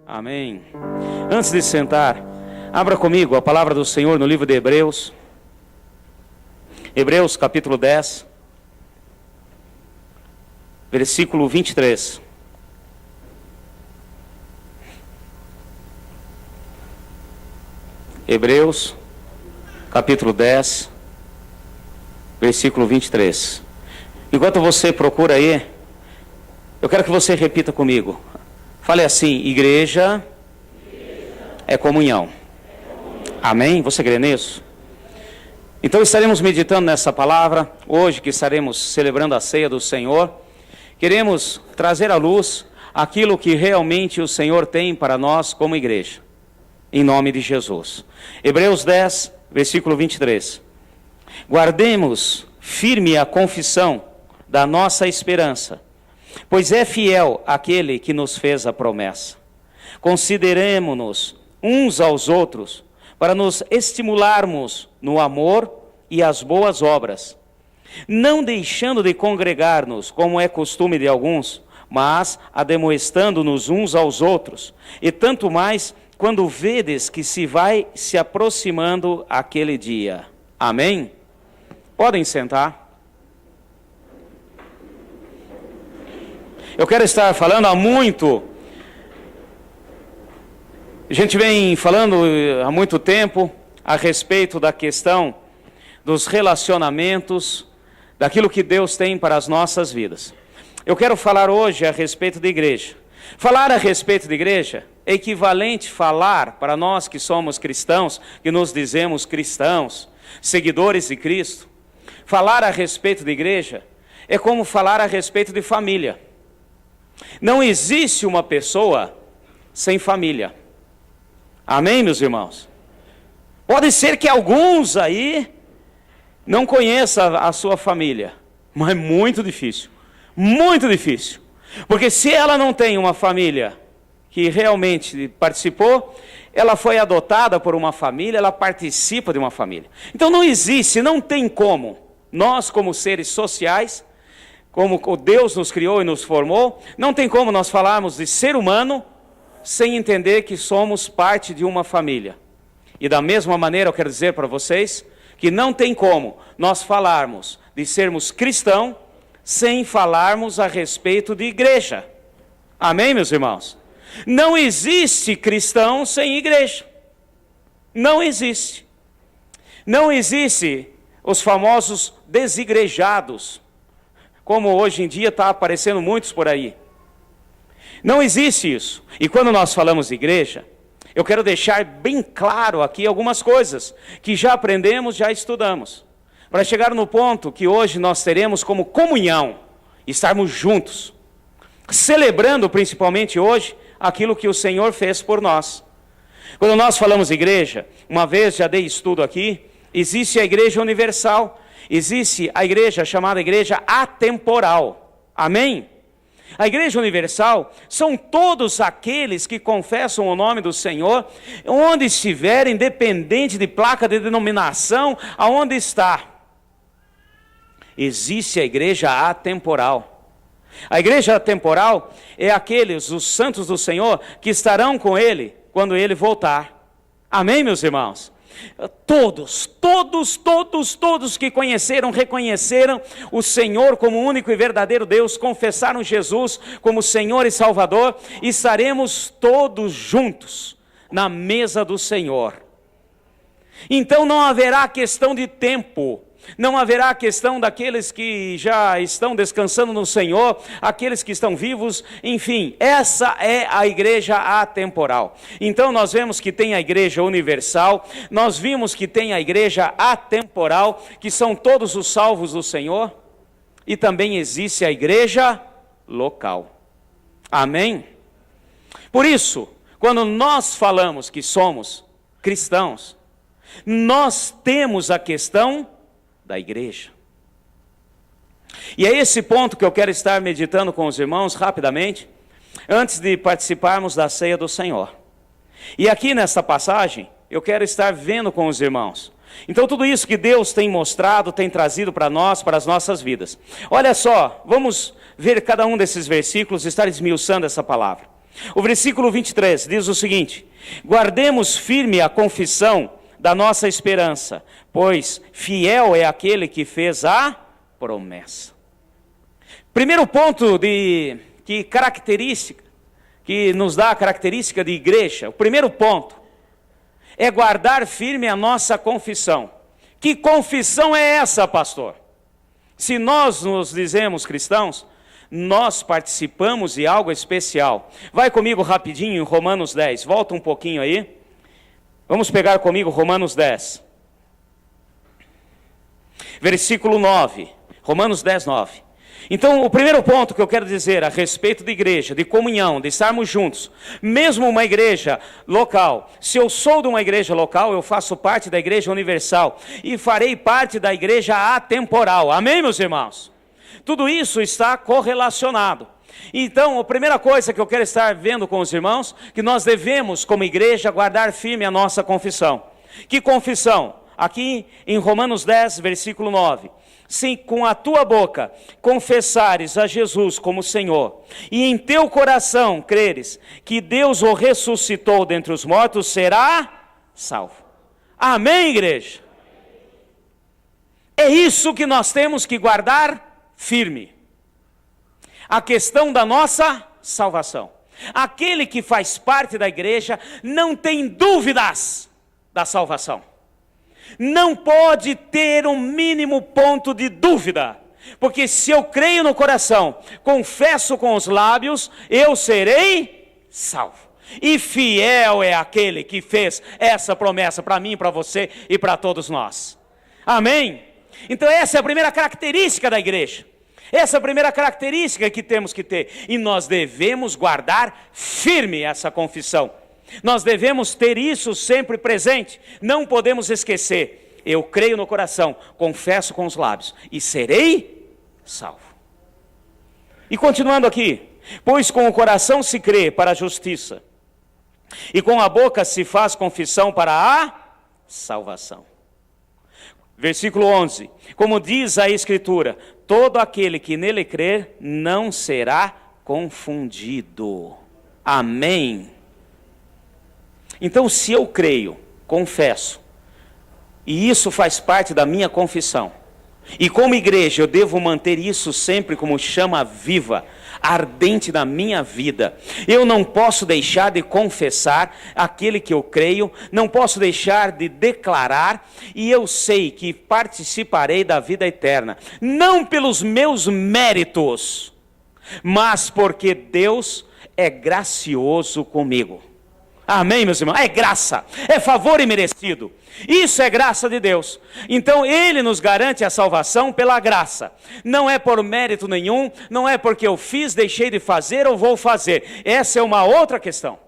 Amém. Antes de sentar, abra comigo a palavra do Senhor no livro de Hebreus. Hebreus capítulo 10, versículo 23. Hebreus capítulo 10, versículo 23. Enquanto você procura aí, eu quero que você repita comigo. Fale assim: igreja é comunhão. Amém? Você crê nisso? Então estaremos meditando nessa palavra, hoje que estaremos celebrando a ceia do Senhor. Queremos trazer à luz aquilo que realmente o Senhor tem para nós como igreja, em nome de Jesus. Hebreus 10, versículo 23. Guardemos firme a confissão da nossa esperança, pois é fiel aquele que nos fez a promessa. Consideremo-nos uns aos outros para nos estimularmos no amor e as boas obras, não deixando de congregar-nos, como é costume de alguns, mas ademoestando-nos uns aos outros, e tanto mais quando vedes que se vai se aproximando aquele dia. Amém? Podem sentar. Eu quero estar falando há muito. A gente vem falando há muito tempo a respeito da questão dos relacionamentos, daquilo que Deus tem para as nossas vidas. Eu quero falar hoje a respeito de igreja. Falar a respeito de igreja é equivalente falar para nós que somos cristãos, que nos dizemos cristãos, seguidores de Cristo. Falar a respeito de igreja é como falar a respeito de família. Não existe uma pessoa sem família. Amém, meus irmãos? Pode ser que alguns aí não conheçam a sua família, mas é muito difícil. Muito difícil. Porque se ela não tem uma família que realmente participou, ela foi adotada por uma família, ela participa de uma família. Então não existe, não tem como nós, como seres sociais, como Deus nos criou e nos formou, não tem como nós falarmos de ser humano sem entender que somos parte de uma família. E da mesma maneira eu quero dizer para vocês que não tem como nós falarmos de sermos cristãos sem falarmos a respeito de igreja. Amém, meus irmãos? Não existe cristão sem igreja. Não existe. Não existe os famosos desigrejados, como hoje em dia está aparecendo muitos por aí. Não existe isso. E quando nós falamos de igreja, eu quero deixar bem claro aqui algumas coisas que já aprendemos, já estudamos, para chegar no ponto que hoje nós teremos como comunhão, estarmos juntos, celebrando principalmente hoje aquilo que o Senhor fez por nós. Quando nós falamos de igreja, uma vez já dei estudo aqui, existe a igreja universal, existe a igreja chamada igreja atemporal. Amém? A igreja universal são todos aqueles que confessam o nome do Senhor, onde estiverem, independente de placa de denominação, aonde está. Existe a igreja atemporal. A igreja atemporal é aqueles, os santos do Senhor, que estarão com Ele quando Ele voltar. Amém, meus irmãos? Todos que conheceram, reconheceram o Senhor como único e verdadeiro Deus, confessaram Jesus como Senhor e Salvador, e estaremos todos juntos na mesa do Senhor. Então não haverá questão de tempo, não haverá questão daqueles que já estão descansando no Senhor, aqueles que estão vivos, enfim, essa é a igreja atemporal. Então nós vemos que tem a igreja universal, nós vimos que tem a igreja atemporal, que são todos os salvos do Senhor, e também existe a igreja local. Amém? Por isso, quando nós falamos que somos cristãos, nós temos a questão da igreja. E é esse ponto que eu quero estar meditando com os irmãos rapidamente, antes de participarmos da ceia do Senhor. E aqui nesta passagem, eu quero estar vendo com os irmãos. Então tudo isso que Deus tem mostrado, tem trazido para nós, para as nossas vidas. Olha só, vamos ver cada um desses versículos e estar esmiuçando essa palavra. O versículo 23 diz o seguinte: guardemos firme a confissão da nossa esperança, pois fiel é aquele que fez a promessa. Primeiro ponto que nos dá a característica de igreja, o primeiro ponto é guardar firme a nossa confissão. Que confissão é essa, pastor? Se nós nos dizemos cristãos, nós participamos de algo especial. Vai comigo rapidinho em Romanos 10, volta um pouquinho aí. Vamos pegar comigo Romanos 10. Versículo 9, Romanos 10, 9. Então, o primeiro ponto que eu quero dizer a respeito de igreja, de comunhão, de estarmos juntos, mesmo uma igreja local, se eu sou de uma igreja local, eu faço parte da igreja universal e farei parte da igreja atemporal. Amém, meus irmãos? Tudo isso está correlacionado. Então, a primeira coisa que eu quero estar vendo com os irmãos, que nós devemos, como igreja, guardar firme a nossa confissão. Que confissão? Aqui em Romanos 10, versículo 9. Se com a tua boca confessares a Jesus como Senhor, e em teu coração creres que Deus o ressuscitou dentre os mortos, será salvo. Amém, igreja? É isso que nós temos que guardar firme. A questão da nossa salvação. Aquele que faz parte da igreja não tem dúvidas da salvação. Não pode ter um mínimo ponto de dúvida, porque se eu creio no coração, confesso com os lábios, eu serei salvo. E fiel é aquele que fez essa promessa para mim, para você e para todos nós. Amém? Então essa é a primeira característica da igreja. Essa é a primeira característica que temos que ter. E nós devemos guardar firme essa confissão. Nós devemos ter isso sempre presente, não podemos esquecer. Eu creio no coração, confesso com os lábios e serei salvo. E continuando aqui, pois com o coração se crê para a justiça e com a boca se faz confissão para a salvação. Versículo 11, como diz a Escritura, todo aquele que nele crer não será confundido. Amém. Então, se eu creio, confesso, e isso faz parte da minha confissão, e como igreja eu devo manter isso sempre como chama viva, ardente na minha vida, eu não posso deixar de confessar aquele que eu creio, não posso deixar de declarar, e eu sei que participarei da vida eterna, não pelos meus méritos, mas porque Deus é gracioso comigo. Amém, meus irmãos? É graça, é favor imerecido. Isso é graça de Deus. Então Ele nos garante a salvação pela graça. Não é por mérito nenhum, não é porque eu fiz, deixei de fazer ou vou fazer. Essa é uma outra questão.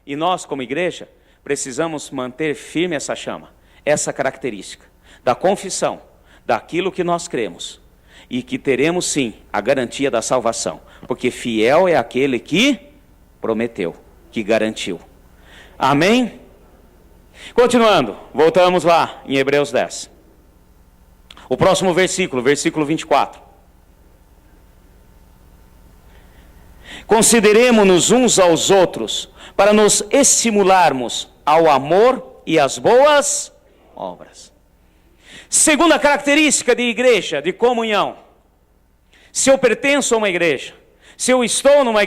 E nós, como igreja, precisamos manter firme essa chama, essa característica da confissão, daquilo que nós cremos. E que teremos sim a garantia da salvação. Porque fiel é aquele que prometeu, que garantiu. Amém? Continuando, voltamos lá em Hebreus 10. O próximo versículo, versículo 24. Consideremo-nos uns aos outros, para nos estimularmos ao amor e às boas obras. Segunda característica de igreja, de comunhão. Se eu pertenço a uma igreja, se eu estou numa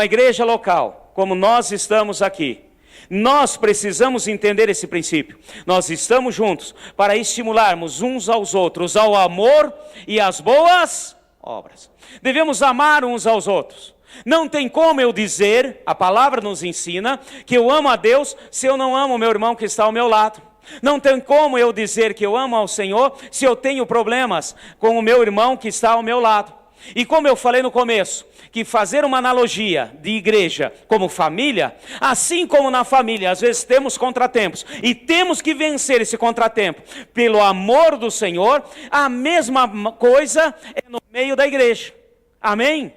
igreja local, como nós estamos aqui, nós precisamos entender esse princípio. Nós estamos juntos para estimularmos uns aos outros ao amor e às boas obras. Devemos amar uns aos outros. Não tem como eu dizer, a palavra nos ensina, que eu amo a Deus se eu não amo o meu irmão que está ao meu lado. Não tem como eu dizer que eu amo ao Senhor se eu tenho problemas com o meu irmão que está ao meu lado. E como eu falei no começo, que fazer uma analogia de igreja como família, assim como na família, às vezes temos contratempos, e temos que vencer esse contratempo pelo amor do Senhor, a mesma coisa é no meio da igreja. Amém?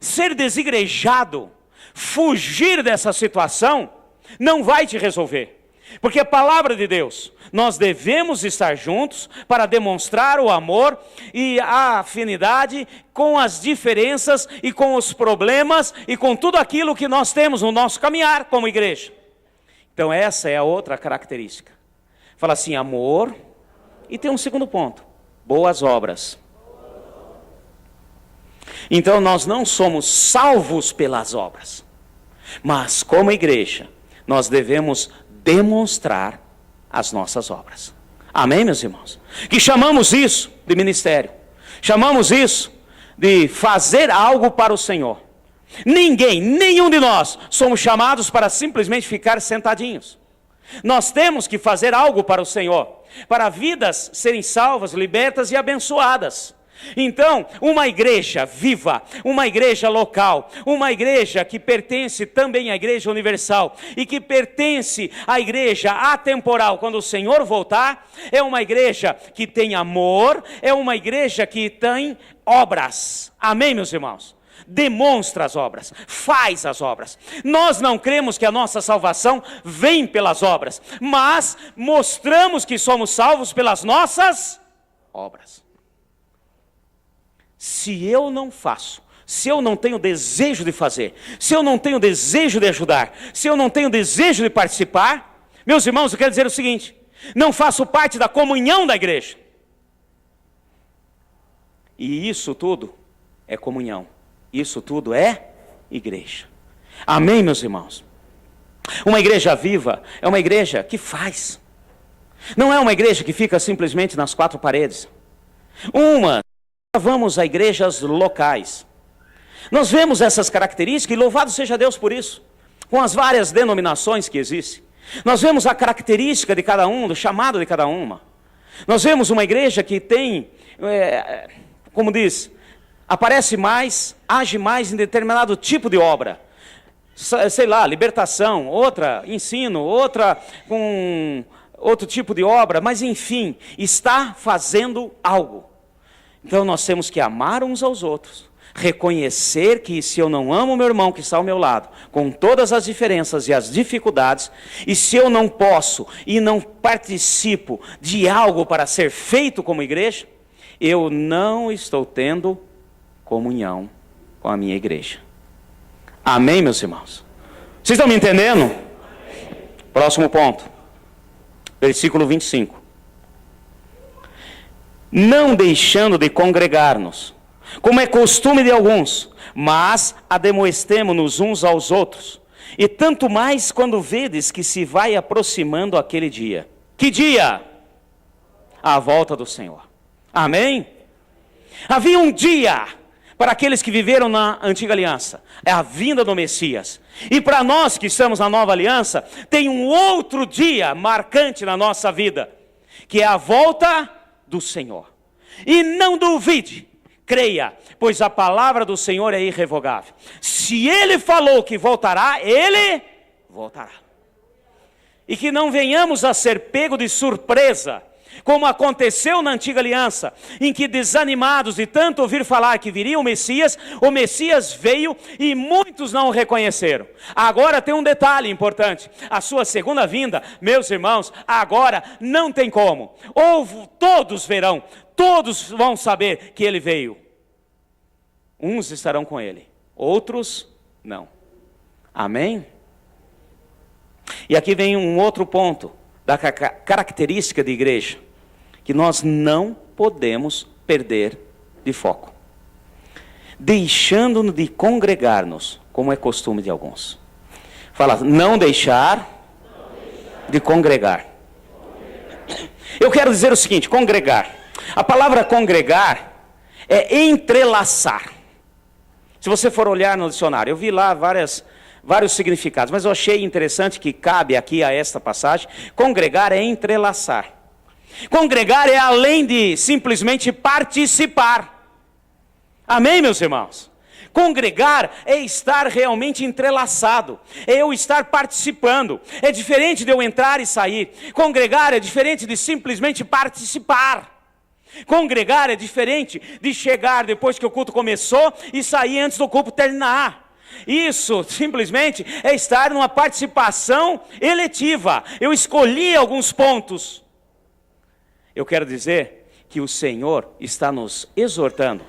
Ser desigrejado, fugir dessa situação, não vai te resolver. Porque a palavra de Deus, nós devemos estar juntos para demonstrar o amor e a afinidade com as diferenças e com os problemas e com tudo aquilo que nós temos no nosso caminhar como igreja. Então essa é a outra característica. Fala assim, amor, e tem um segundo ponto, boas obras. Então nós não somos salvos pelas obras, mas como igreja, nós devemos demonstrar as nossas obras. Amém, meus irmãos? Que chamamos isso de ministério. Chamamos isso de fazer algo para o Senhor. Ninguém, nenhum de nós, somos chamados para simplesmente ficar sentadinhos. Nós temos que fazer algo para o Senhor, para vidas serem salvas, libertas e abençoadas. Então, uma igreja viva, uma igreja local, uma igreja que pertence também à igreja universal e que pertence à igreja atemporal, quando o Senhor voltar, é uma igreja que tem amor, é uma igreja que tem obras. Amém, meus irmãos? Demonstra as obras, faz as obras. Nós não cremos que a nossa salvação vem pelas obras, mas mostramos que somos salvos pelas nossas obras. Se eu não faço, se eu não tenho desejo de fazer, se eu não tenho desejo de ajudar, se eu não tenho desejo de participar, meus irmãos, eu quero dizer o seguinte: não faço parte da comunhão da igreja. E isso tudo é comunhão, isso tudo é igreja. Amém, meus irmãos? Uma igreja viva é uma igreja que faz, não é uma igreja que fica simplesmente nas quatro paredes. Vamos a igrejas locais. Nós vemos essas características e louvado seja Deus por isso, com as várias denominações que existem. Nós vemos a característica de cada um, do chamado de cada uma. Nós vemos uma igreja que tem, como diz, aparece mais, age mais em determinado tipo de obra. Sei lá, libertação, outra ensino, outra com outro tipo de obra, mas enfim, está fazendo algo. Então nós temos que amar uns aos outros, reconhecer que se eu não amo o meu irmão que está ao meu lado, com todas as diferenças e as dificuldades, e se eu não posso e não participo de algo para ser feito como igreja, eu não estou tendo comunhão com a minha igreja. Amém, meus irmãos? Vocês estão me entendendo? Próximo ponto, versículo 25. Não deixando de congregar-nos, como é costume de alguns, mas ademoestemo-nos uns aos outros, e tanto mais quando vedes que se vai aproximando aquele dia. Que dia? A volta do Senhor. Amém? Havia um dia para aqueles que viveram na antiga aliança, é a vinda do Messias. E para nós que estamos na nova aliança, tem um outro dia marcante na nossa vida, que é a volta do Senhor. E não duvide, creia, pois a palavra do Senhor é irrevogável. Se Ele falou que voltará, Ele voltará. E que não venhamos a ser pego de surpresa, como aconteceu na antiga aliança, em que desanimados de tanto ouvir falar que viria o Messias veio e muitos não o reconheceram. Agora tem um detalhe importante, a sua segunda vinda, meus irmãos, agora não tem como, ou todos verão, todos vão saber que ele veio. Uns estarão com ele, outros não. Amém? E aqui vem um outro ponto da característica de igreja, que nós não podemos perder de foco. Deixando-nos de congregar-nos, como é costume de alguns. Fala, não deixar de congregar. Eu quero dizer o seguinte, congregar. A palavra congregar é entrelaçar. Se você for olhar no dicionário, eu vi lá vários significados, mas eu achei interessante que cabe aqui a esta passagem. Congregar é entrelaçar. Congregar é além de simplesmente participar. Amém, meus irmãos? Congregar é estar realmente entrelaçado, é eu estar participando. É diferente de eu entrar e sair. Congregar é diferente de simplesmente participar. Congregar é diferente de chegar depois que o culto começou e sair antes do culto terminar. Isso simplesmente é estar numa participação eletiva. Eu escolhi alguns pontos. Eu quero dizer que o Senhor está nos exortando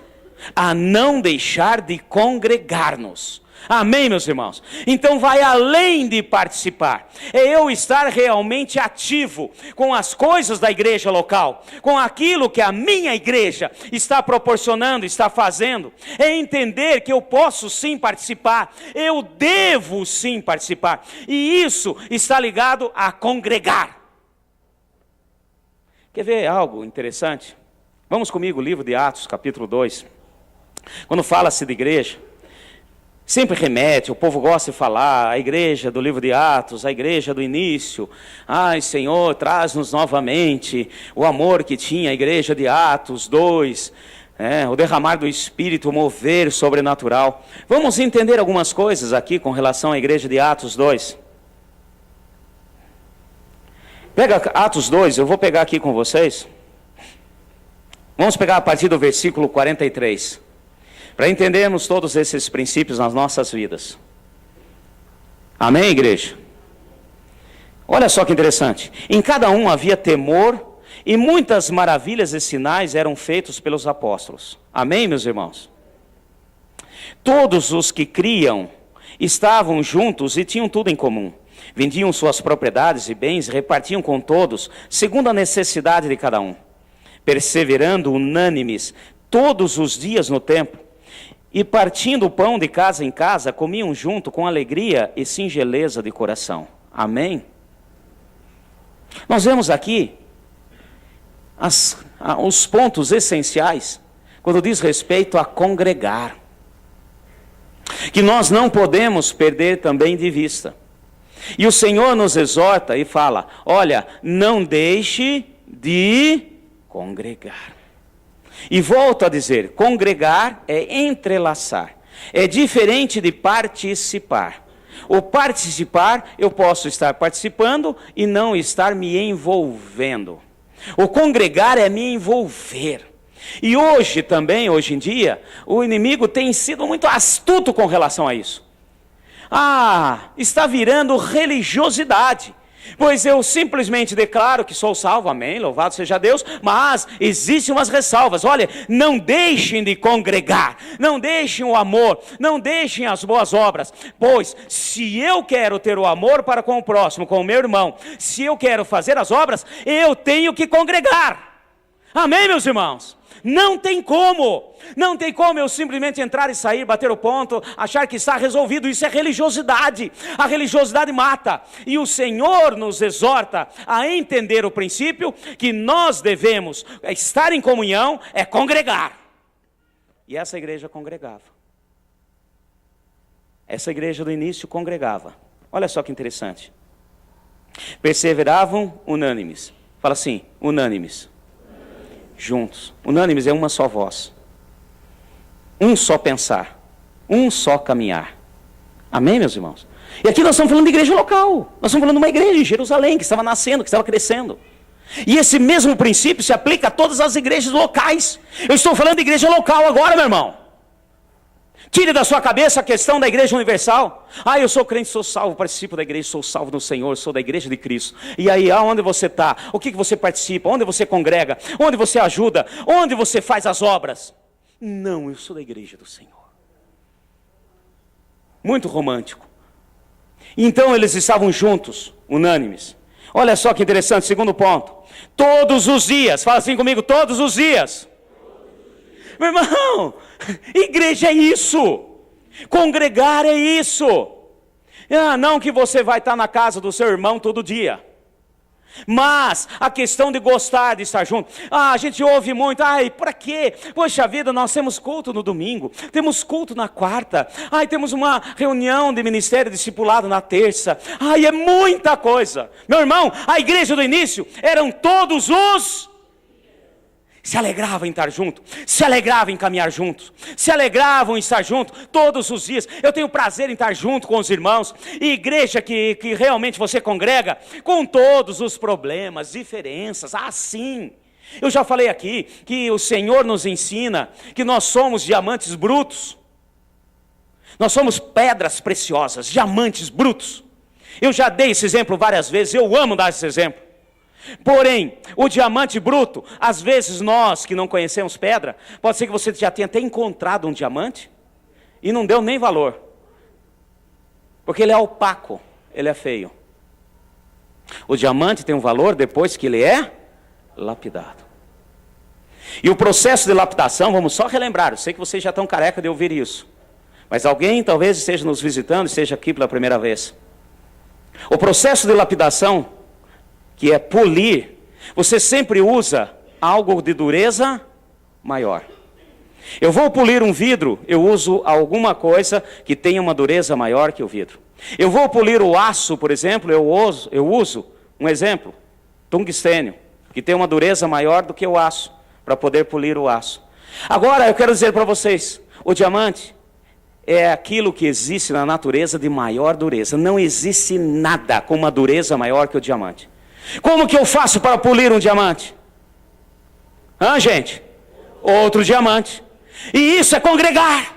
a não deixar de congregar-nos. Amém, meus irmãos? Então vai além de participar. É eu estar realmente ativo com as coisas da igreja local, com aquilo que a minha igreja está proporcionando, está fazendo. É entender que eu posso sim participar, eu devo sim participar. E isso está ligado a congregar. Quer ver algo interessante? Vamos comigo, livro de Atos, capítulo 2. Quando fala-se de igreja, sempre remete, o povo gosta de falar, a igreja do livro de Atos, a igreja do início. Ai, Senhor, traz-nos novamente o amor que tinha a igreja de Atos 2, o derramar do Espírito, o mover sobrenatural. Vamos entender algumas coisas aqui com relação à igreja de Atos 2. Pega Atos 2, eu vou pegar aqui com vocês. Vamos pegar a partir do versículo 43. Para entendermos todos esses princípios nas nossas vidas. Amém, igreja? Olha só que interessante. Em cada um havia temor, e muitas maravilhas e sinais eram feitos pelos apóstolos. Amém, meus irmãos? Todos os que criam estavam juntos e tinham tudo em comum. Vendiam suas propriedades e bens, repartiam com todos, segundo a necessidade de cada um. Perseverando unânimes todos os dias no templo, e partindo o pão de casa em casa, comiam junto com alegria e singeleza de coração. Amém? Nós vemos aqui os pontos essenciais, quando diz respeito a congregar, que nós não podemos perder também de vista. E o Senhor nos exorta e fala, olha, não deixe de congregar. E volto a dizer, congregar é entrelaçar, é diferente de participar. O participar, eu posso estar participando e não estar me envolvendo. O congregar é me envolver. E hoje também, hoje em dia, o inimigo tem sido muito astuto com relação a isso. Está virando religiosidade. Pois eu simplesmente declaro que sou salvo, amém, louvado seja Deus, mas existem umas ressalvas. Olha, não deixem de congregar, não deixem o amor, não deixem as boas obras, pois se eu quero ter o amor para com o próximo, com o meu irmão, se eu quero fazer as obras, eu tenho que congregar. Amém, meus irmãos? Não tem como eu simplesmente entrar e sair, bater o ponto, achar que está resolvido. Isso é religiosidade. A religiosidade mata. E o Senhor nos exorta a entender o princípio que nós devemos estar em comunhão, é congregar. E essa igreja congregava. Essa igreja do início congregava. Olha só que interessante. Perseveravam unânimes. Fala assim, unânimes. Juntos. Unânimes é uma só voz. Um só pensar. Um só caminhar. Amém, meus irmãos? E aqui nós estamos falando de igreja local. Nós estamos falando de uma igreja em Jerusalém, que estava nascendo, que estava crescendo. E esse mesmo princípio se aplica a todas as igrejas locais. Eu estou falando de igreja local agora, meu irmão. Tire da sua cabeça a questão da igreja universal. Eu sou crente, sou salvo, participo da igreja, sou salvo no Senhor, sou da igreja de Cristo. E aí, aonde você está? O que você participa? Onde você congrega? Onde você ajuda? Onde você faz as obras? Não, eu sou da igreja do Senhor. Muito romântico. Então eles estavam juntos, unânimes. Olha só que interessante, segundo ponto. Todos os dias, fala assim comigo, todos os dias. Meu irmão, igreja é isso, congregar é isso. Não que você vai estar na casa do seu irmão todo dia, mas a questão de gostar de estar junto. A gente ouve muito, para quê? Poxa vida, nós temos culto no domingo, temos culto na quarta, temos uma reunião de ministério discipulado na terça, é muita coisa. Meu irmão, a igreja do início eram todos os... se alegravam em estar junto, se alegravam em caminhar juntos, se alegravam em estar junto todos os dias. Eu tenho prazer em estar junto com os irmãos. E igreja que realmente você congrega com todos os problemas, diferenças, sim. Eu já falei aqui que o Senhor nos ensina que nós somos diamantes brutos. Nós somos pedras preciosas, diamantes brutos. Eu já dei esse exemplo várias vezes, eu amo dar esse exemplo. Porém, o diamante bruto, às vezes nós que não conhecemos pedra, pode ser que você já tenha até encontrado um diamante e não deu nem valor. Porque ele é opaco, ele é feio. O diamante tem um valor depois que ele é lapidado. E o processo de lapidação, vamos só relembrar, eu sei que vocês já estão careca de ouvir isso, mas alguém talvez esteja nos visitando, esteja aqui pela primeira vez. O processo de lapidação, que é polir, você sempre usa algo de dureza maior. Eu vou polir um vidro, eu uso alguma coisa que tenha uma dureza maior que o vidro. Eu vou polir o aço, por exemplo, eu uso um exemplo, tungstênio, que tem uma dureza maior do que o aço, para poder polir o aço. Agora eu quero dizer para vocês, o diamante é aquilo que existe na natureza de maior dureza. Não existe nada com uma dureza maior que o diamante. Como que eu faço para polir um diamante? Gente? Outro diamante. E isso é congregar.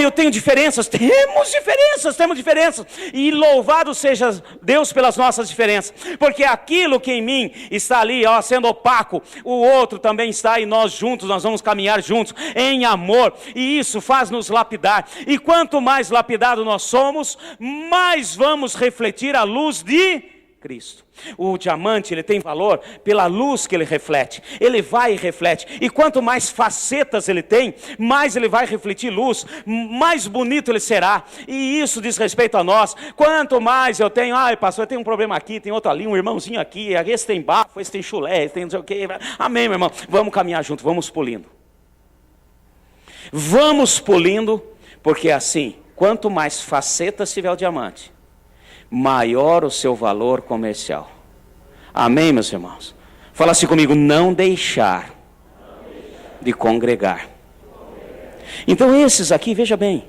Eu tenho diferenças. Temos diferenças. E louvado seja Deus pelas nossas diferenças. Porque aquilo que em mim está ali, sendo opaco, o outro também está, e nós juntos, nós vamos caminhar juntos, em amor. E isso faz nos lapidar. E quanto mais lapidado nós somos, mais vamos refletir a luz de Cristo. O diamante, ele tem valor pela luz que ele reflete. Ele vai e reflete. E quanto mais facetas ele tem, mais ele vai refletir luz, mais bonito ele será. E isso diz respeito a nós. Quanto mais eu tenho, pastor, eu tenho um problema aqui, tem outro ali, um irmãozinho aqui, esse tem bafo, esse tem chulé, esse tem não sei o quê. Amém, meu irmão. Vamos caminhar junto, vamos polindo. Vamos polindo, porque assim, quanto mais facetas tiver o diamante, maior o seu valor comercial. Amém, meus irmãos? Fala assim comigo, não deixar de congregar. Então esses aqui, veja bem,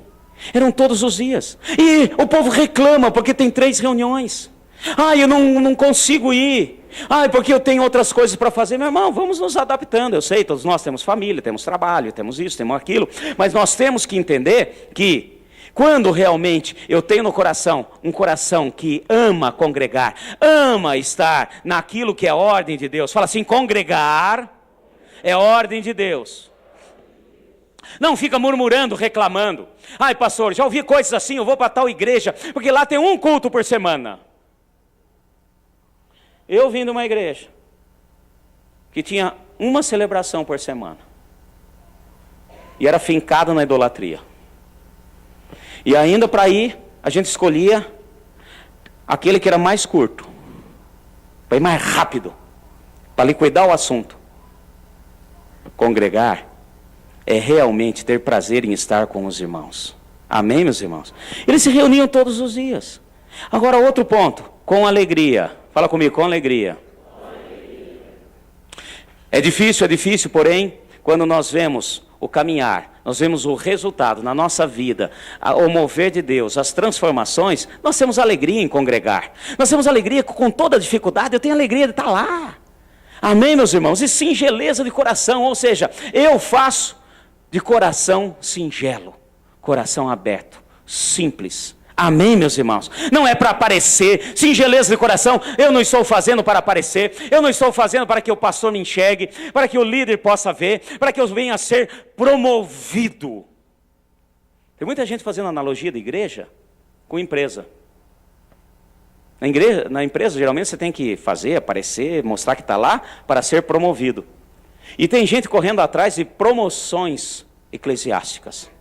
eram todos os dias. E o povo reclama porque tem 3 reuniões. Eu não consigo ir. Porque eu tenho outras coisas para fazer. Meu irmão, vamos nos adaptando. Eu sei, todos nós temos família, temos trabalho, temos isso, temos aquilo. Mas nós temos que entender que quando realmente eu tenho no coração um coração que ama congregar, ama estar naquilo que é ordem de Deus. Fala assim, congregar é ordem de Deus. Não fica murmurando, reclamando. Pastor, já ouvi coisas assim, eu vou para tal igreja, porque lá tem um culto por semana. Eu vim de uma igreja que tinha uma celebração por semana. E era fincada na idolatria. E ainda para ir, a gente escolhia aquele que era mais curto, para ir mais rápido, para liquidar o assunto. Congregar é realmente ter prazer em estar com os irmãos. Amém, meus irmãos? Eles se reuniam todos os dias. Agora outro ponto, com alegria. Fala comigo, com alegria. É difícil, porém, quando nós vemos o caminhar, nós vemos o resultado na nossa vida, o mover de Deus, as transformações, nós temos alegria em congregar. Nós temos alegria com toda a dificuldade, eu tenho alegria de estar lá. Amém, meus irmãos? E singeleza de coração, ou seja, eu faço de coração singelo, coração aberto, simples. Amém, meus irmãos? Não é para aparecer, singeleza de coração, eu não estou fazendo para aparecer, eu não estou fazendo para que o pastor me enxergue, para que o líder possa ver, para que eu venha a ser promovido. Tem muita gente fazendo analogia de igreja com empresa. Na empresa, geralmente você tem que fazer, aparecer, mostrar que está lá para ser promovido. E tem gente correndo atrás de promoções eclesiásticas.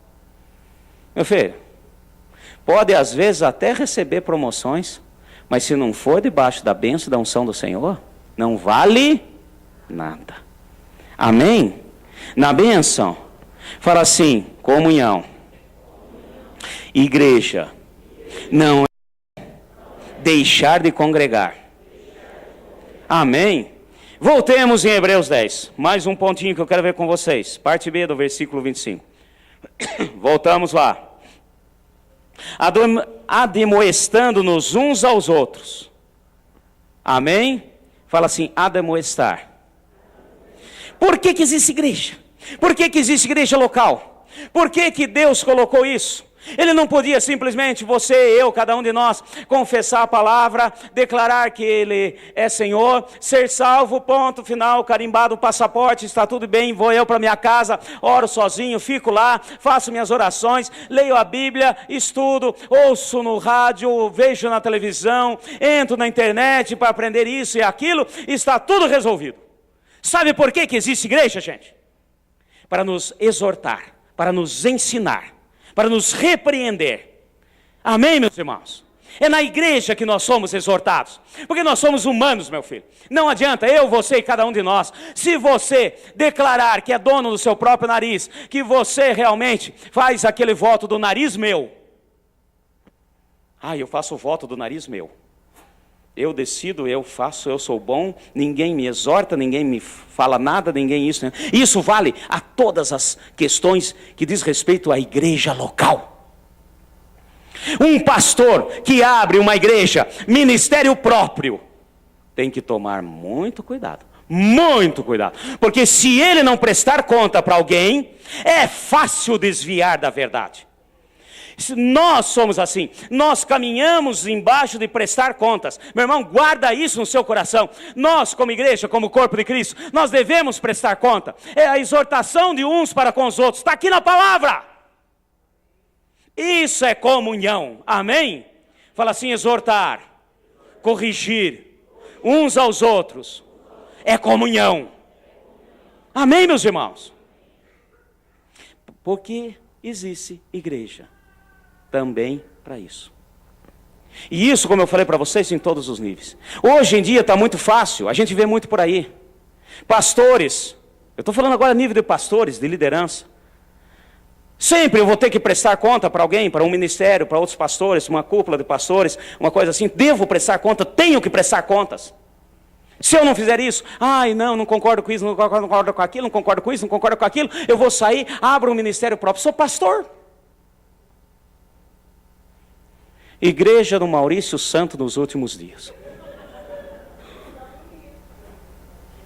Meu filho, pode às vezes até receber promoções, mas se não for debaixo da bênção e da unção do Senhor, não vale nada. Amém? Na bênção, fala assim, comunhão. Igreja, não é deixar de congregar. Amém? Voltemos em Hebreus 10. Mais um pontinho que eu quero ver com vocês. Parte B do versículo 25. Voltamos lá. Admoestando-nos uns aos outros. Amém? Fala assim, admoestar. Por que existe igreja? Por que existe igreja local? Por que Deus colocou isso? Ele não podia simplesmente, você, eu, cada um de nós, confessar a palavra, declarar que Ele é Senhor, ser salvo, ponto final, carimbado o passaporte, está tudo bem, vou eu para minha casa, oro sozinho, fico lá, faço minhas orações, leio a Bíblia, estudo, ouço no rádio, vejo na televisão, entro na internet para aprender isso e aquilo, está tudo resolvido. Sabe por que existe igreja, gente? Para nos exortar, para nos ensinar, para nos repreender. Amém, meus irmãos? É na igreja que nós somos exortados, porque nós somos humanos, meu filho. Não adianta, eu, você e cada um de nós, se você declarar que é dono do seu próprio nariz, que você realmente faz aquele voto do nariz meu. Eu faço o voto do nariz meu. Eu decido, eu faço, eu sou bom, ninguém me exorta, ninguém me fala nada, ninguém isso. Né? Isso vale a todas as questões que diz respeito à igreja local. Um pastor que abre uma igreja, ministério próprio, tem que tomar muito cuidado. Muito cuidado. Porque se ele não prestar conta para alguém, é fácil desviar da verdade. Nós somos assim, nós caminhamos embaixo de prestar contas. Meu irmão, guarda isso no seu coração. Nós, como igreja, como corpo de Cristo, nós devemos prestar conta. É a exortação de uns para com os outros, está aqui na palavra. Isso é comunhão, amém? Fala assim, exortar, corrigir uns aos outros, é comunhão. Amém, meus irmãos? Porque existe igreja também para isso. E isso, como eu falei para vocês, em todos os níveis. Hoje em dia está muito fácil, a gente vê muito por aí. Pastores, eu estou falando agora a nível de pastores, de liderança. Sempre eu vou ter que prestar conta para alguém, para um ministério, para outros pastores, uma cúpula de pastores, uma coisa assim. Devo prestar conta, tenho que prestar contas. Se eu não fizer isso, não concordo com isso, não concordo com aquilo, não concordo com isso, não concordo com aquilo, eu vou sair, abro um ministério próprio, sou pastor. Igreja do Maurício Santo nos últimos dias.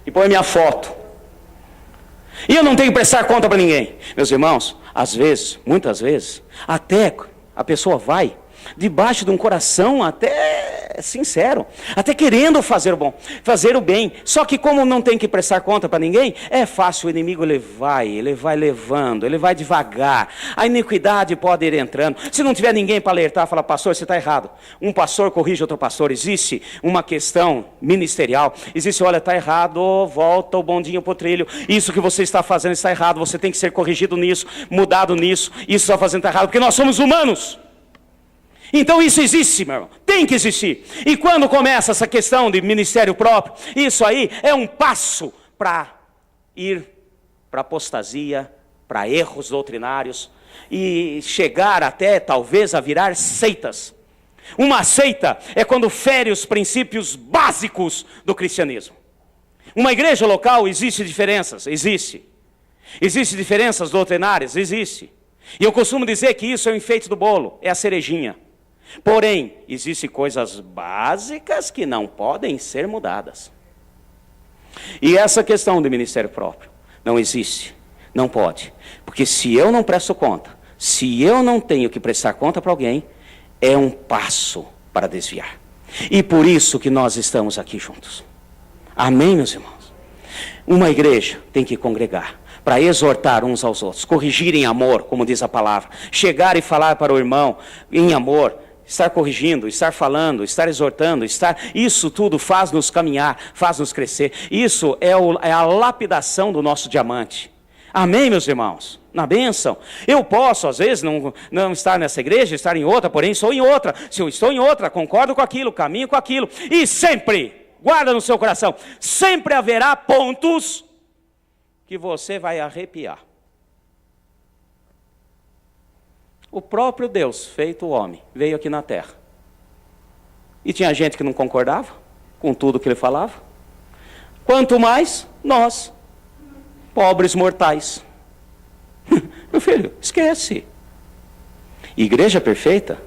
E põe minha foto. E eu não tenho que prestar conta para ninguém. Meus irmãos, às vezes, muitas vezes, até a pessoa vai debaixo de um coração até sincero, até querendo fazer o bom, fazer o bem. Só que como não tem que prestar conta para ninguém, é fácil, o inimigo ele vai levando, ele vai devagar. A iniquidade pode ir entrando. Se não tiver ninguém para alertar, fala, pastor, você está errado. Um pastor corrige outro pastor. Existe uma questão ministerial. Existe, olha, está errado, volta o bondinho para o trilho. Isso que você está fazendo está errado. Você tem que ser corrigido nisso, mudado nisso. Isso está fazendo está errado, porque nós somos humanos. Então isso existe, meu irmão, tem que existir. E quando começa essa questão de ministério próprio, isso aí é um passo para ir para apostasia, para erros doutrinários e chegar até talvez a virar seitas. Uma seita é quando fere os princípios básicos do cristianismo. Uma igreja local existe diferenças, existe diferenças doutrinárias, existe. E eu costumo dizer que isso é o enfeite do bolo, é a cerejinha. Porém, existem coisas básicas que não podem ser mudadas. E essa questão do ministério próprio não existe, não pode. Porque se eu não presto conta, se eu não tenho que prestar conta para alguém, é um passo para desviar. E por isso que nós estamos aqui juntos. Amém, meus irmãos? Uma igreja tem que congregar para exortar uns aos outros, corrigir em amor, como diz a palavra, chegar e falar para o irmão em amor, estar corrigindo, estar falando, estar exortando, isso tudo faz-nos caminhar, faz-nos crescer. Isso é a lapidação do nosso diamante. Amém, meus irmãos? Na bênção. Eu posso, às vezes, não estar nessa igreja, estar em outra, porém sou em outra. Se eu estou em outra, concordo com aquilo, caminho com aquilo. E sempre, guarda no seu coração, sempre haverá pontos que você vai arrepiar. O próprio Deus, feito homem, veio aqui na terra. E tinha gente que não concordava com tudo que ele falava. Quanto mais nós, pobres mortais. Meu filho, esquece. Igreja perfeita,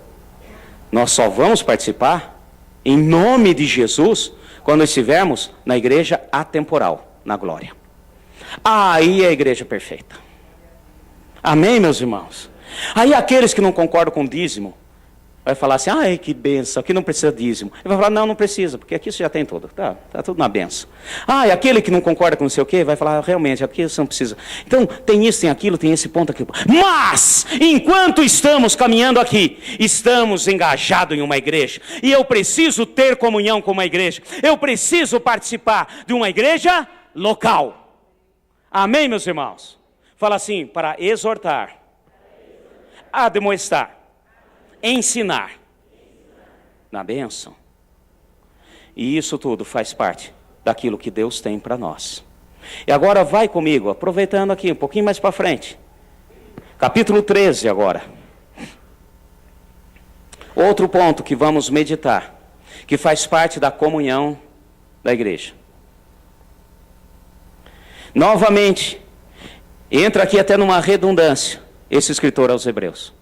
nós só vamos participar, em nome de Jesus, quando estivermos na igreja atemporal, na glória. Aí é a igreja perfeita. Amém, meus irmãos? Aí aqueles que não concordam com o dízimo, vai falar assim, ai que benção, aqui não precisa dízimo. Ele vai falar, não precisa, porque aqui você já tem tudo, tá tudo na benção. E aquele que não concorda com não sei o quê, vai falar, realmente, aqui você não precisa. Então, tem isso, tem aquilo, tem esse ponto, aquilo. Mas, enquanto estamos caminhando aqui, estamos engajados em uma igreja, e eu preciso ter comunhão com uma igreja, eu preciso participar de uma igreja local. Amém, meus irmãos? Fala assim, para exortar, admoestar, ensinar na bênção. E isso tudo faz parte daquilo que Deus tem para nós. E agora vai comigo, aproveitando aqui um pouquinho mais para frente. Capítulo 13 agora. Outro ponto que vamos meditar, que faz parte da comunhão da igreja. Novamente, entra aqui até numa redundância, esse escritor aos Hebreus.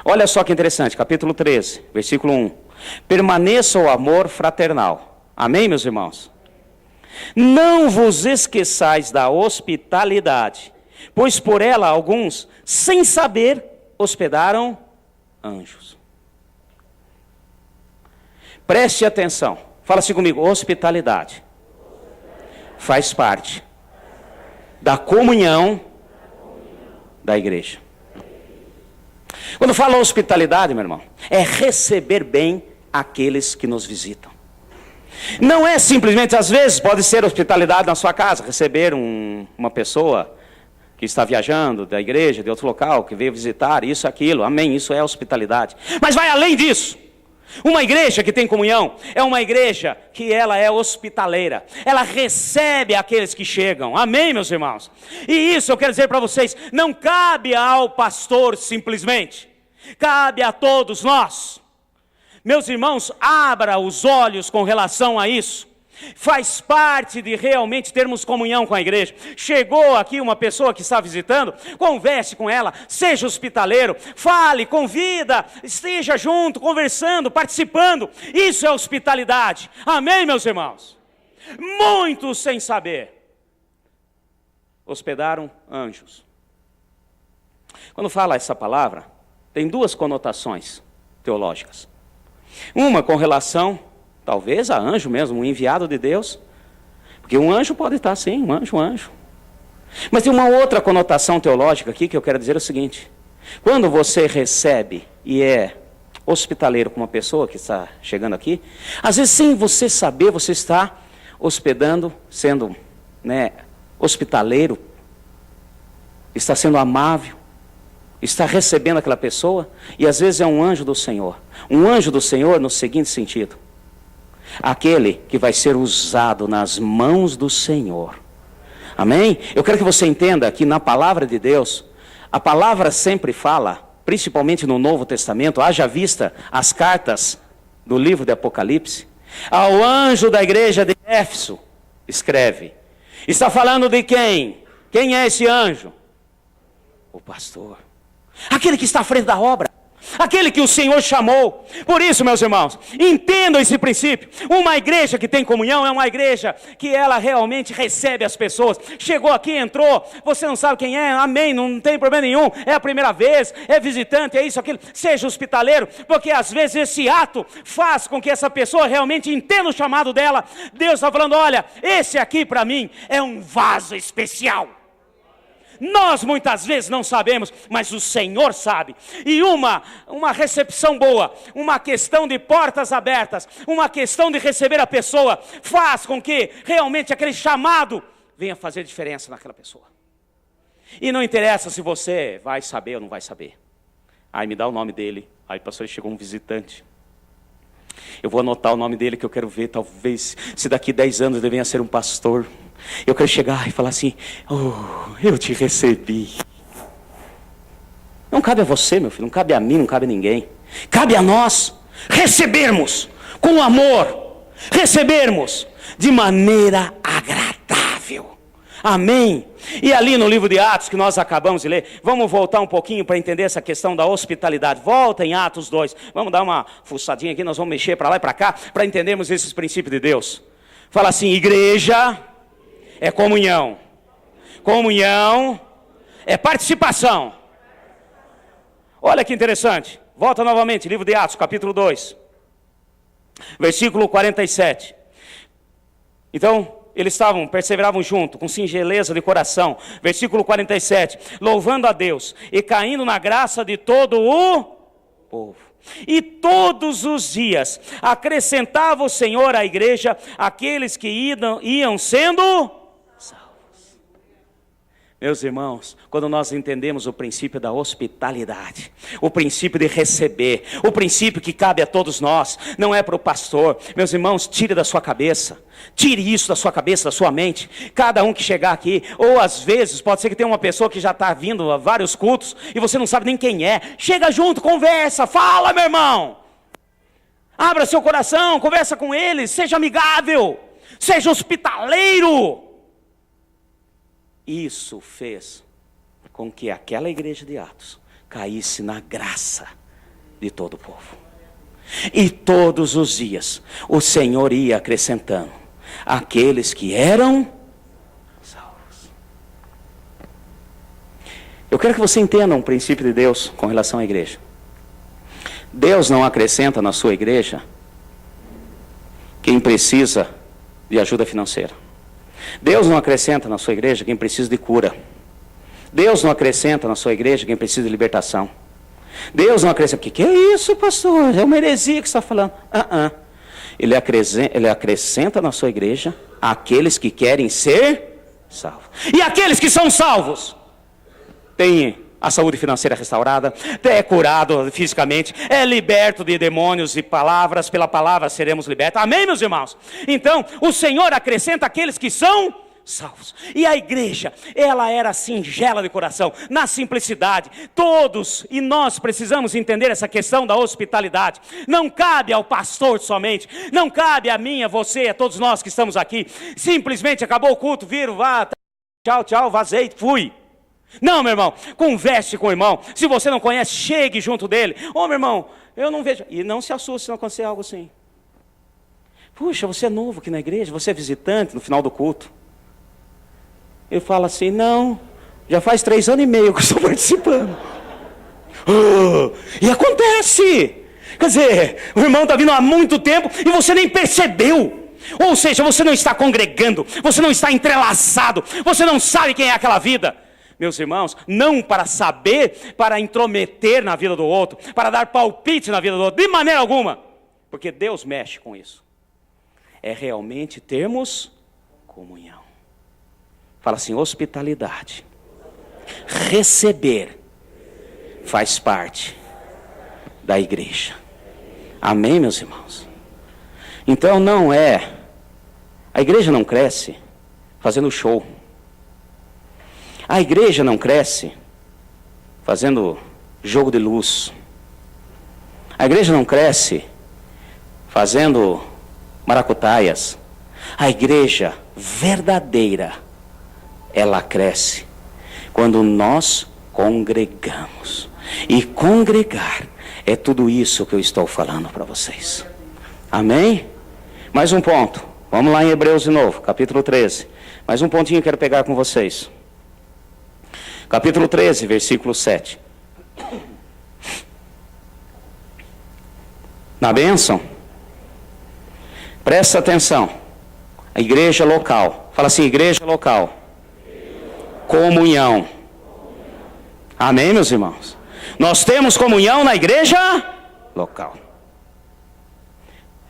Olha só que interessante, capítulo 13, versículo 1. Permaneça o amor fraternal. Amém, meus irmãos? Não vos esqueçais da hospitalidade, pois por ela alguns, sem saber, hospedaram anjos. Preste atenção. Fala assim comigo, hospitalidade faz parte da comunhão da igreja. Quando fala hospitalidade, meu irmão, é receber bem aqueles que nos visitam. Não é simplesmente, às vezes, pode ser hospitalidade na sua casa, receber uma pessoa que está viajando da igreja, de outro local, que veio visitar, isso, aquilo, amém, isso é hospitalidade. Mas vai além disso. Uma igreja que tem comunhão é uma igreja que ela é hospitaleira. Ela recebe aqueles que chegam. Amém, meus irmãos? E isso eu quero dizer para vocês, não cabe ao pastor simplesmente. Cabe a todos nós. Meus irmãos, abra os olhos com relação a isso. Faz parte de realmente termos comunhão com a igreja. Chegou aqui uma pessoa que está visitando, converse com ela, seja hospitaleiro, fale, convida, esteja junto, conversando, participando. Isso é hospitalidade. Amém, meus irmãos? Muitos sem saber hospedaram anjos. Quando fala essa palavra, tem duas conotações teológicas. Uma com relação, talvez a anjo mesmo, um enviado de Deus. Porque um anjo pode estar sim, um anjo. Mas tem uma outra conotação teológica aqui que eu quero dizer o seguinte. Quando você recebe e é hospitaleiro com uma pessoa que está chegando aqui, às vezes sem você saber, você está hospedando, sendo hospitaleiro, está sendo amável, está recebendo aquela pessoa, e às vezes é um anjo do Senhor. Um anjo do Senhor no seguinte sentido: aquele que vai ser usado nas mãos do Senhor. Amém? Eu quero que você entenda que na palavra de Deus, a palavra sempre fala, principalmente no Novo Testamento, haja vista as cartas do livro de Apocalipse, ao anjo da igreja de Éfeso, escreve. Está falando de quem? Quem é esse anjo? O pastor. Aquele que está à frente da obra. Aquele que o Senhor chamou. Por isso, meus irmãos, entendam esse princípio. Uma igreja que tem comunhão é uma igreja que ela realmente recebe as pessoas. Chegou aqui, entrou, você não sabe quem é, amém, não tem problema nenhum. É a primeira vez, é visitante, é isso, aquilo. Seja hospitaleiro, porque às vezes esse ato faz com que essa pessoa realmente entenda o chamado dela. Deus está falando, olha, esse aqui para mim é um vaso especial. Nós muitas vezes não sabemos, mas o Senhor sabe. E uma recepção boa, uma questão de portas abertas, uma questão de receber a pessoa, faz com que realmente aquele chamado venha fazer diferença naquela pessoa. E não interessa se você vai saber ou não vai saber. Aí me dá o nome dele. Aí pastor, chegou um visitante. Eu vou anotar o nome dele que eu quero ver, talvez, se daqui 10 anos ele venha a ser um pastor. Eu quero chegar e falar assim, eu te recebi. Não cabe a você, meu filho, não cabe a mim, não cabe a ninguém. Cabe a nós recebermos com amor, recebermos de maneira agradável. Amém? E ali no livro de Atos que nós acabamos de ler, vamos voltar um pouquinho para entender essa questão da hospitalidade. Volta em Atos 2, vamos dar uma fuçadinha aqui, nós vamos mexer para lá e para cá, para entendermos esses princípios de Deus. Fala assim, igreja é comunhão. Comunhão é participação. Olha que interessante. Volta novamente, livro de Atos, capítulo 2, versículo 47. Então, eles perseveravam junto, com singeleza de coração. Versículo 47. Louvando a Deus e caindo na graça de todo o povo. E todos os dias acrescentava o Senhor à igreja aqueles que iam sendo salvos. Meus irmãos, quando nós entendemos o princípio da hospitalidade, o princípio de receber, o princípio que cabe a todos nós, não é para o pastor. Meus irmãos, tire da sua cabeça, tire isso da sua cabeça, da sua mente. Cada um que chegar aqui, ou às vezes, pode ser que tenha uma pessoa que já está vindo a vários cultos, e você não sabe nem quem é. Chega junto, conversa, fala, meu irmão. Abra seu coração, conversa com eles, seja amigável, seja hospitaleiro. Isso fez com que aquela igreja de Atos caísse na graça de todo o povo. E todos os dias o Senhor ia acrescentando aqueles que eram salvos. Eu quero que você entenda um princípio de Deus com relação à igreja. Deus não acrescenta na sua igreja quem precisa de ajuda financeira. Deus não acrescenta na sua igreja quem precisa de cura. Deus não acrescenta na sua igreja quem precisa de libertação. Deus não acrescenta. O que é isso, pastor? É uma heresia que você está falando. Ele acrescenta na sua igreja aqueles que querem ser salvos. E aqueles que são salvos têm a saúde financeira restaurada, é curado fisicamente, é liberto de demônios e palavras, pela palavra seremos libertos. Amém, meus irmãos? Então, o Senhor acrescenta aqueles que são salvos. E a igreja, ela era singela de coração, na simplicidade. Todos, e nós precisamos entender essa questão da hospitalidade. Não cabe ao pastor somente, não cabe a mim, a você, a todos nós que estamos aqui. Simplesmente acabou o culto, viram, vá, tchau, tchau, vazei, fui. Não, meu irmão, converse com o irmão. Se você não conhece, chegue junto dele. Ô, meu irmão, eu não vejo. E não se assuste se não acontecer algo assim. Puxa, você é novo aqui na igreja, você é visitante no final do culto. Ele fala assim, não, já faz 3 anos e meio que eu estou participando. E acontece. Quer dizer, o irmão está vindo há muito tempo e você nem percebeu. Ou seja, você não está congregando, você não está entrelaçado, você não sabe quem é aquela vida. Meus irmãos, não para saber, para intrometer na vida do outro, para dar palpite na vida do outro, de maneira alguma, porque Deus mexe com isso. É realmente termos comunhão. Fala assim, hospitalidade. Receber faz parte da igreja. Amém, meus irmãos? Então a igreja não cresce fazendo show. A igreja não cresce fazendo jogo de luz. A igreja não cresce fazendo maracutaias. A igreja verdadeira, ela cresce quando nós congregamos. E congregar é tudo isso que eu estou falando para vocês. Amém? Mais um ponto. Vamos lá em Hebreus de novo, capítulo 13. Mais um pontinho que eu quero pegar com vocês. Capítulo 13, versículo 7. Na bênção, presta atenção. A igreja local. Fala assim, igreja local. Comunhão. Amém, meus irmãos? Nós temos comunhão na igreja local.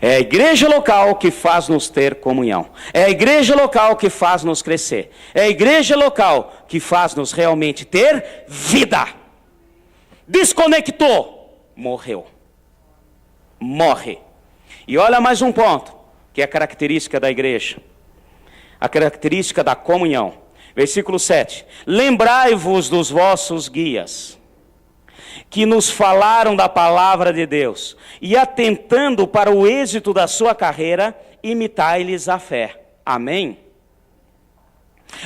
É a igreja local que faz nos ter comunhão. É a igreja local que faz nos crescer. É a igreja local que faz nos realmente ter vida. Desconectou, morreu. Morre. E olha mais um ponto, que é a característica da igreja. A característica da comunhão. Versículo 7. Lembrai-vos dos vossos guias, que nos falaram da palavra de Deus, e atentando para o êxito da sua carreira, imitai-lhes a fé. Amém?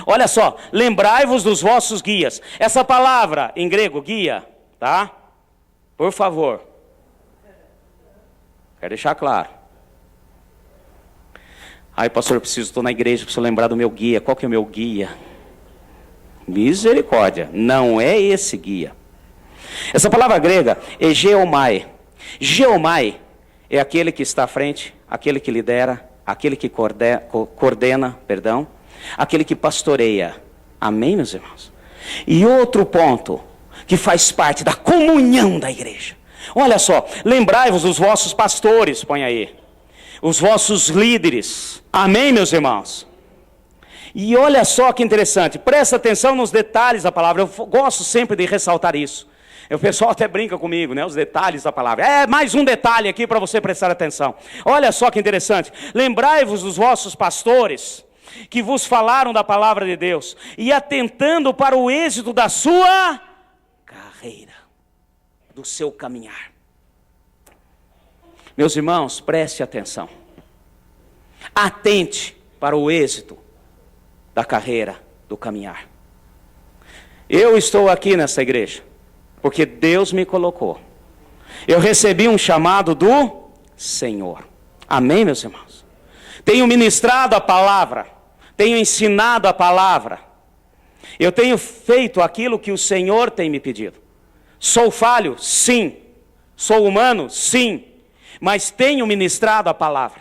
Olha só, lembrai-vos dos vossos guias. Essa palavra em grego, guia, tá? Por favor. Quero deixar claro. Ai, pastor, eu estou na igreja, preciso lembrar do meu guia. Qual que é o meu guia? Misericórdia, não é esse guia. Essa palavra grega é geomai. Geomai é aquele que está à frente, aquele que lidera, aquele que coordena, aquele que pastoreia. Amém, meus irmãos? E outro ponto que faz parte da comunhão da igreja. Olha só, lembrai-vos dos vossos pastores, põe aí, os vossos líderes. Amém, meus irmãos? E olha só que interessante, presta atenção nos detalhes da palavra. Eu gosto sempre de ressaltar isso. O pessoal até brinca comigo, né? Os detalhes da palavra. É mais um detalhe aqui para você prestar atenção. Olha só que interessante. Lembrai-vos dos vossos pastores, que vos falaram da palavra de Deus, e atentando para o êxito da sua carreira, do seu caminhar. Meus irmãos, preste atenção. Atente para o êxito da carreira, do caminhar. Eu estou aqui nessa igreja porque Deus me colocou. Eu recebi um chamado do Senhor. Amém, meus irmãos? Tenho ministrado a palavra, tenho ensinado a palavra. Eu tenho feito aquilo que o Senhor tem me pedido. Sou falho? Sim. Sou humano? Sim. Mas tenho ministrado a palavra.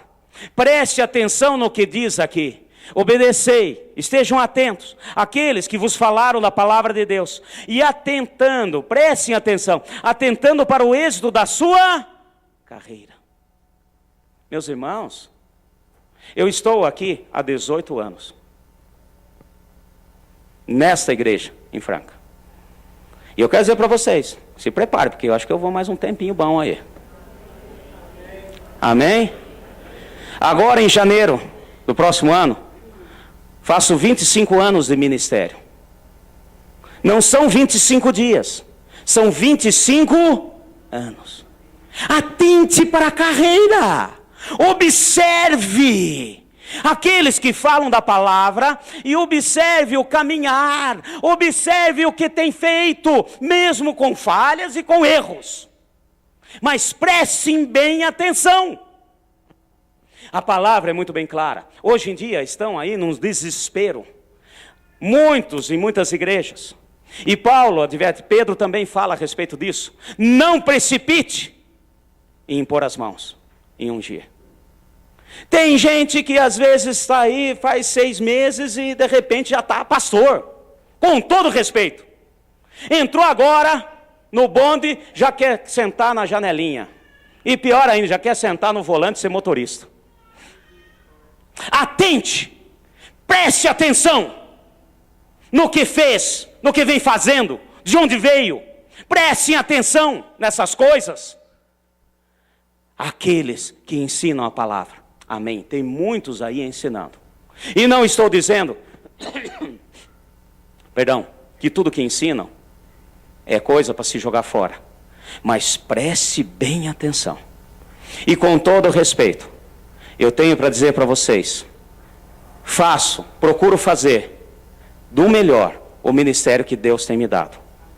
Preste atenção no que diz aqui. Obedecei, estejam atentos, aqueles que vos falaram da palavra de Deus, e atentando, prestem atenção, atentando para o êxito da sua carreira. Meus irmãos, eu estou aqui há 18 anos, nesta igreja, em Franca. E eu quero dizer para vocês, se prepare, porque eu acho que eu vou mais um tempinho bom aí. Amém? Agora em janeiro do próximo ano, faço 25 anos de ministério. Não são 25 dias, são 25 anos. Atente para a carreira, observe aqueles que falam da palavra e observe o caminhar, observe o que tem feito, mesmo com falhas e com erros. Mas prestem bem atenção. A palavra é muito bem clara. Hoje em dia estão aí num desespero. Muitos em muitas igrejas. E Paulo adverte, Pedro também fala a respeito disso. Não precipite em impor as mãos, em ungir. Tem gente que às vezes está aí, faz 6 meses e de repente já está pastor. Com todo respeito. Entrou agora no bonde, já quer sentar na janelinha. E pior ainda, já quer sentar no volante e ser motorista. Atente, preste atenção no que fez, no que vem fazendo, de onde veio. Prestem atenção nessas coisas. Aqueles que ensinam a palavra. Amém. Tem muitos aí ensinando. E não estou dizendo, que tudo que ensinam é coisa para se jogar fora. Mas preste bem atenção. E com todo respeito, eu tenho para dizer para vocês, procuro fazer do melhor o ministério que Deus tem me dado.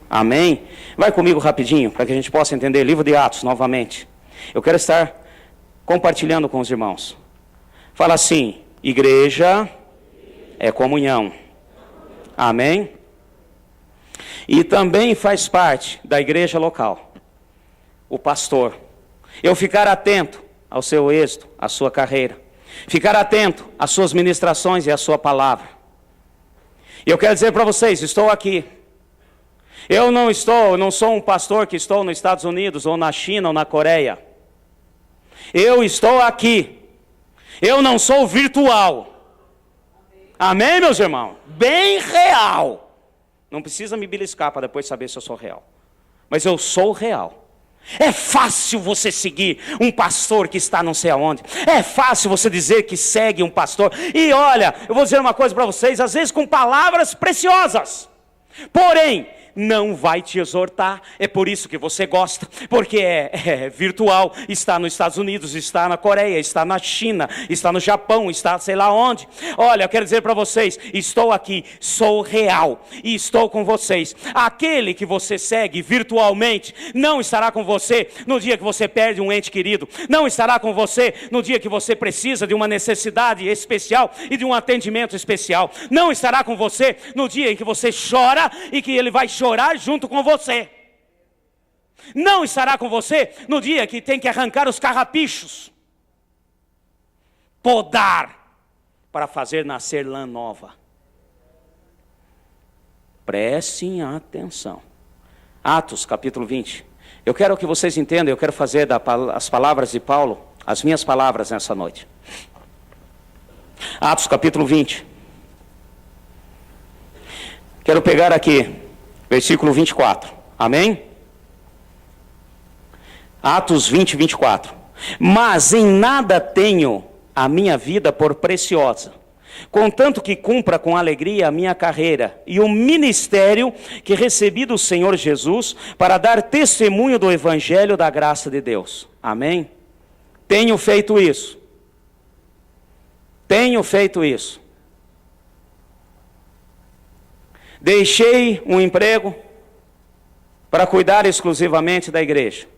Amém? Vai comigo rapidinho, para que a gente possa entender o livro de Atos novamente. Eu quero estar compartilhando com os irmãos. Fala assim, igreja é comunhão. Amém? E também faz parte da igreja local, o pastor. Eu ficar atento ao seu êxito, à sua carreira. Ficar atento às suas ministrações e à sua palavra. E eu quero dizer para vocês, estou aqui. Eu não sou um pastor que estou nos Estados Unidos, ou na China, ou na Coreia. Eu estou aqui. Eu não sou virtual. Amém, meus irmãos? Bem real. Não precisa me beliscar para depois saber se eu sou real. Mas eu sou real. É fácil você seguir um pastor que está não sei aonde. É fácil você dizer que segue um pastor. E olha, eu vou dizer uma coisa para vocês, às vezes com palavras preciosas. Porém, não vai te exortar. É por isso que você gosta, porque é virtual. Está nos Estados Unidos, está na Coreia, está na China, está no Japão, está sei lá onde. Olha, eu quero dizer para vocês, estou aqui, sou real e estou com vocês. Aquele que você segue virtualmente não estará com você no dia que você perde um ente querido, não estará com você no dia que você precisa de uma necessidade especial e de um atendimento especial, não estará com você no dia em que você chora e que ele vai chorar junto com você. Não estará com você no dia que tem que arrancar os carrapichos, podar, para fazer nascer lã nova. Prestem atenção. Atos capítulo 20. Eu quero que vocês entendam, eu quero fazer as palavras de Paulo, as minhas palavras nessa noite. Atos capítulo 20. Quero pegar aqui, versículo 24. Amém? Atos 20, 24. Mas em nada tenho a minha vida por preciosa, contanto que cumpra com alegria a minha carreira e o ministério que recebi do Senhor Jesus para dar testemunho do evangelho da graça de Deus. Amém? Tenho feito isso. Tenho feito isso. Deixei um emprego para cuidar exclusivamente da igreja.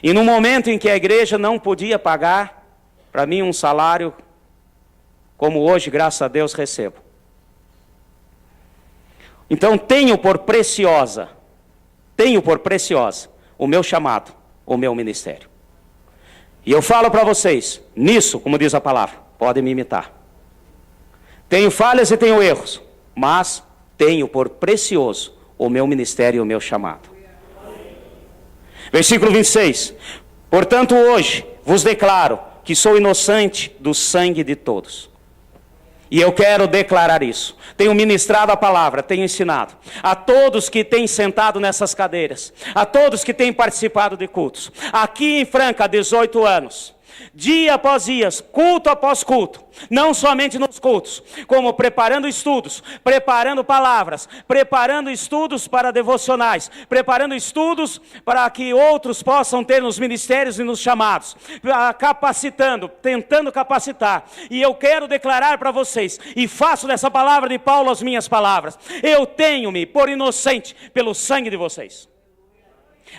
E no momento em que a igreja não podia pagar para mim um salário como hoje, graças a Deus, recebo. Então tenho por preciosa o meu chamado, o meu ministério. E eu falo para vocês, nisso, como diz a palavra, podem me imitar. Tenho falhas e tenho erros, mas tenho por precioso o meu ministério e o meu chamado. Versículo 26. Portanto, hoje vos declaro que sou inocente do sangue de todos. E eu quero declarar isso. Tenho ministrado a palavra, tenho ensinado a todos que têm sentado nessas cadeiras, a todos que têm participado de cultos. Aqui em Franca, há 18 anos. Dia após dia, culto após culto, não somente nos cultos, como preparando estudos, preparando palavras, preparando estudos para devocionais, preparando estudos para que outros possam ter nos ministérios e nos chamados, capacitando, tentando capacitar. E eu quero declarar para vocês, e faço dessa palavra de Paulo as minhas palavras, eu tenho-me por inocente pelo sangue de vocês.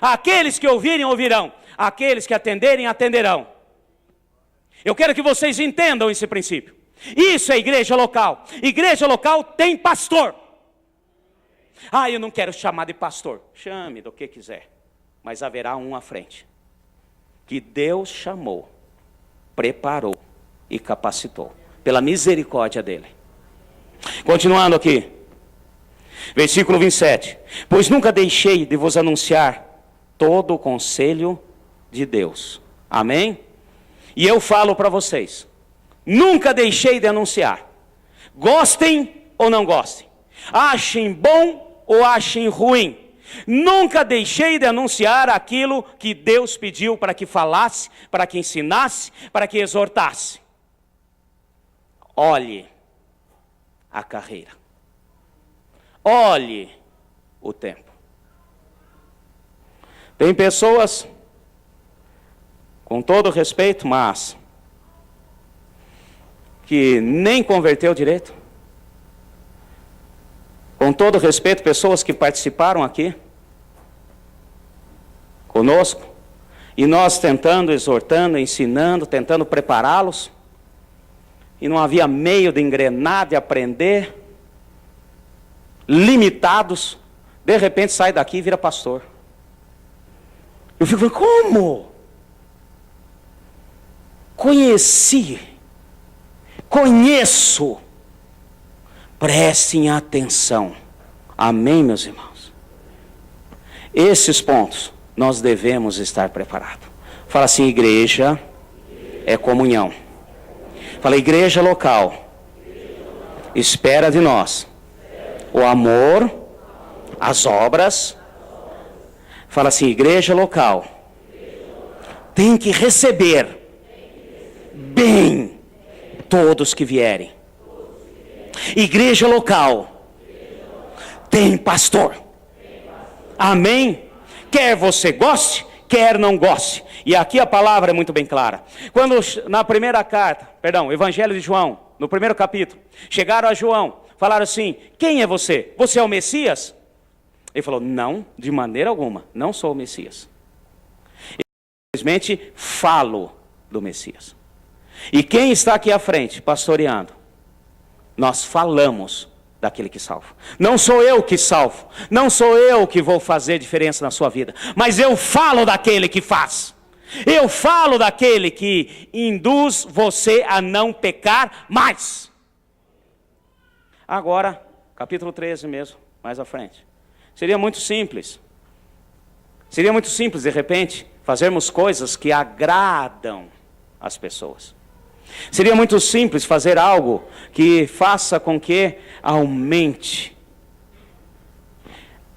Aqueles que ouvirem, ouvirão, aqueles que atenderem, atenderão. Eu quero que vocês entendam esse princípio. Isso é igreja local. Igreja local tem pastor. Eu não quero chamar de pastor. Chame do que quiser. Mas haverá um à frente. Que Deus chamou, preparou e capacitou. Pela misericórdia dele. Continuando aqui. Versículo 27. Pois nunca deixei de vos anunciar todo o conselho de Deus. Amém? E eu falo para vocês, nunca deixei de anunciar. Gostem ou não gostem. Achem bom ou achem ruim. Nunca deixei de anunciar aquilo que Deus pediu para que falasse, para que ensinasse, para que exortasse. Olhe a carreira. Olhe o tempo. Tem pessoas, com todo respeito, mas que nem converteu direito. Com todo respeito, pessoas que participaram aqui conosco, e nós tentando, exortando, ensinando, tentando prepará-los, e não havia meio de engrenar, de aprender, limitados, de repente sai daqui e vira pastor. Eu fico falando, como? Conheço, prestem atenção. Amém, meus irmãos? Esses pontos nós devemos estar preparados. Fala assim, igreja é comunhão. Fala, igreja local espera de nós o amor, as obras. Fala assim, igreja local tem que receber bem todos que vierem. Igreja local tem pastor. Amém? Quer você goste, quer não goste. E aqui a palavra é muito bem clara. Quando na primeira carta, Evangelho de João, no primeiro capítulo, chegaram a João, falaram assim, quem é você? Você é o Messias? Ele falou, não, de maneira alguma, não sou o Messias. Eu simplesmente falo do Messias. E quem está aqui à frente, pastoreando? Nós falamos daquele que salva. Não sou eu que salvo, não sou eu que vou fazer diferença na sua vida, mas eu falo daquele que faz. Eu falo daquele que induz você a não pecar mais. Agora, capítulo 13 mesmo, mais à frente. Seria muito simples, de repente, fazermos coisas que agradam as pessoas. Seria muito simples fazer algo que faça com que aumente.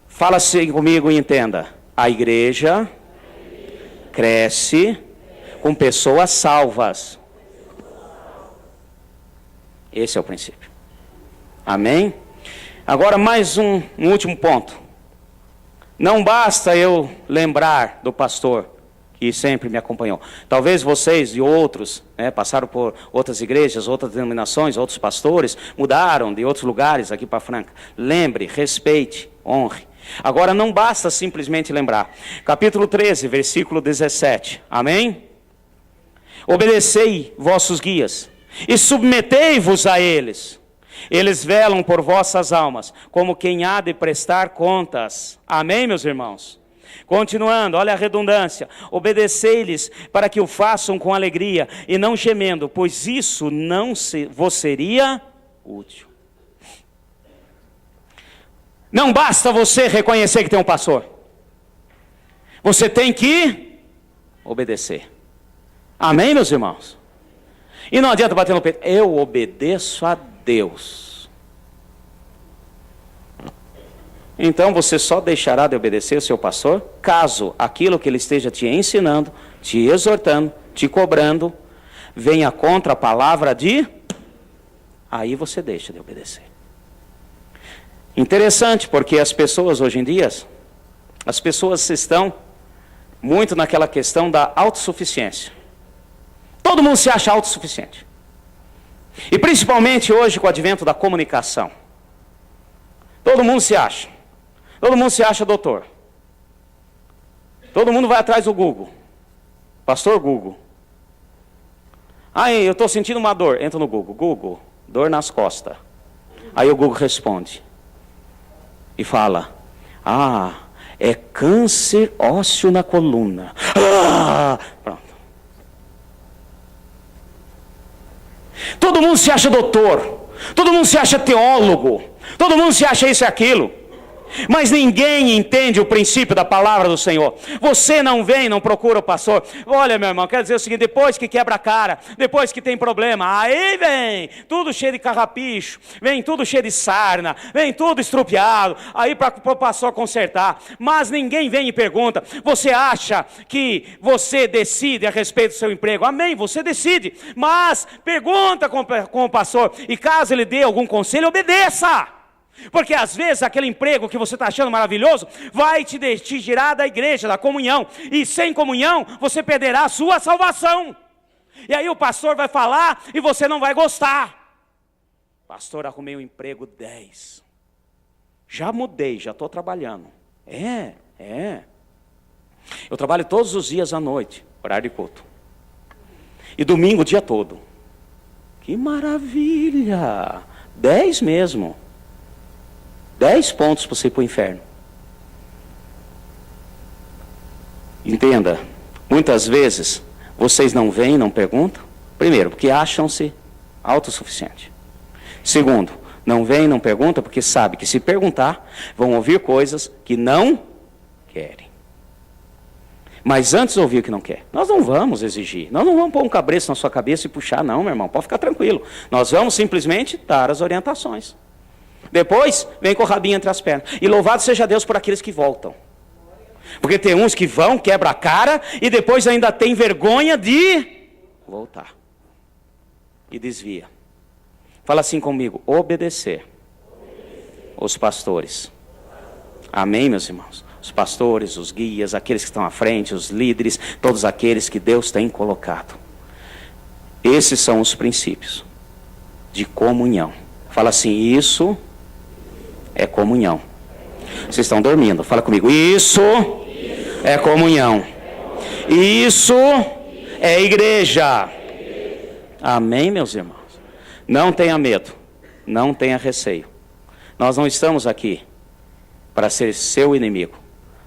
Fala assim comigo e entenda. A igreja cresce com pessoas salvas. Esse é o princípio. Amém? Agora mais um último ponto. Não basta eu lembrar do pastor que sempre me acompanhou. Talvez vocês e outros passaram por outras igrejas, outras denominações, outros pastores, mudaram de outros lugares aqui para Franca. Lembre, respeite, honre. Agora não basta simplesmente lembrar. Capítulo 13, versículo 17. Amém? Obedecei vossos guias e submetei-vos a eles. Eles velam por vossas almas, como quem há de prestar contas. Amém, meus irmãos? Continuando, olha a redundância. Obedecei-lhes para que o façam com alegria e não gemendo, pois isso não vos seria útil. Não basta você reconhecer que tem um pastor. Você tem que obedecer. Amém, meus irmãos? E não adianta bater no peito. Eu obedeço a Deus. Então você só deixará de obedecer o seu pastor caso aquilo que ele esteja te ensinando, te exortando, te cobrando, venha contra a palavra de... Aí você deixa de obedecer. Interessante, porque as pessoas hoje em dia, as pessoas estão muito naquela questão da autossuficiência. Todo mundo se acha autossuficiente. E principalmente hoje com o advento da comunicação. Todo mundo se acha. Todo mundo se acha doutor. Todo mundo vai atrás do Google. Pastor Google. Aí eu estou sentindo uma dor. Entra no Google. Google, dor nas costas. Aí o Google responde. E fala. É câncer ósseo na coluna. Pronto. Todo mundo se acha doutor. Todo mundo se acha teólogo. Todo mundo se acha isso e aquilo. Mas ninguém entende o princípio da palavra do Senhor. Você não vem, não procura o pastor. Olha, meu irmão, quero dizer o seguinte: depois que quebra a cara, depois que tem problema, aí vem tudo cheio de carrapicho, vem tudo cheio de sarna, vem tudo estrupiado, aí para o pastor consertar. Mas ninguém vem e pergunta: você acha que você decide a respeito do seu emprego? Amém, você decide. Mas pergunta com o pastor, e caso ele dê algum conselho, obedeça. Porque às vezes aquele emprego que você está achando maravilhoso vai te tirar da igreja, da comunhão. E sem comunhão você perderá a sua salvação. E aí o pastor vai falar e você não vai gostar. Pastor, arrumei um emprego 10. Já mudei, já estou trabalhando. Eu trabalho todos os dias à noite, horário de culto. E domingo o dia todo. Que maravilha! 10 mesmo. 10 pontos para você ir para o inferno. Entenda, muitas vezes vocês não vêm, não perguntam. Primeiro, porque acham-se autossuficientes. Segundo, não vêm, não perguntam, porque sabem que se perguntar, vão ouvir coisas que não querem. Mas antes de ouvir o que não quer, nós não vamos exigir. Nós não vamos pôr um cabresto na sua cabeça e puxar, não, meu irmão. Pode ficar tranquilo. Nós vamos simplesmente dar as orientações. Depois, vem com o rabinho entre as pernas. E louvado seja Deus por aqueles que voltam. Porque tem uns que vão, quebra a cara, e depois ainda tem vergonha de voltar. E desvia. Fala assim comigo: obedecer os pastores. Amém, meus irmãos? Os pastores, os guias, aqueles que estão à frente, os líderes, todos aqueles que Deus tem colocado. Esses são os princípios de comunhão. Fala assim: isso é comunhão. Vocês estão dormindo, fala comigo: isso é comunhão. Isso é igreja. Amém, meus irmãos? Não tenha medo, não tenha receio. Nós não estamos aqui para ser seu inimigo.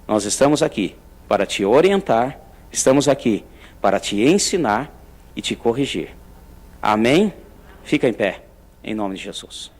Nós estamos aqui para te orientar, estamos aqui para te ensinar e te corrigir. Amém? Fica em pé, em nome de Jesus.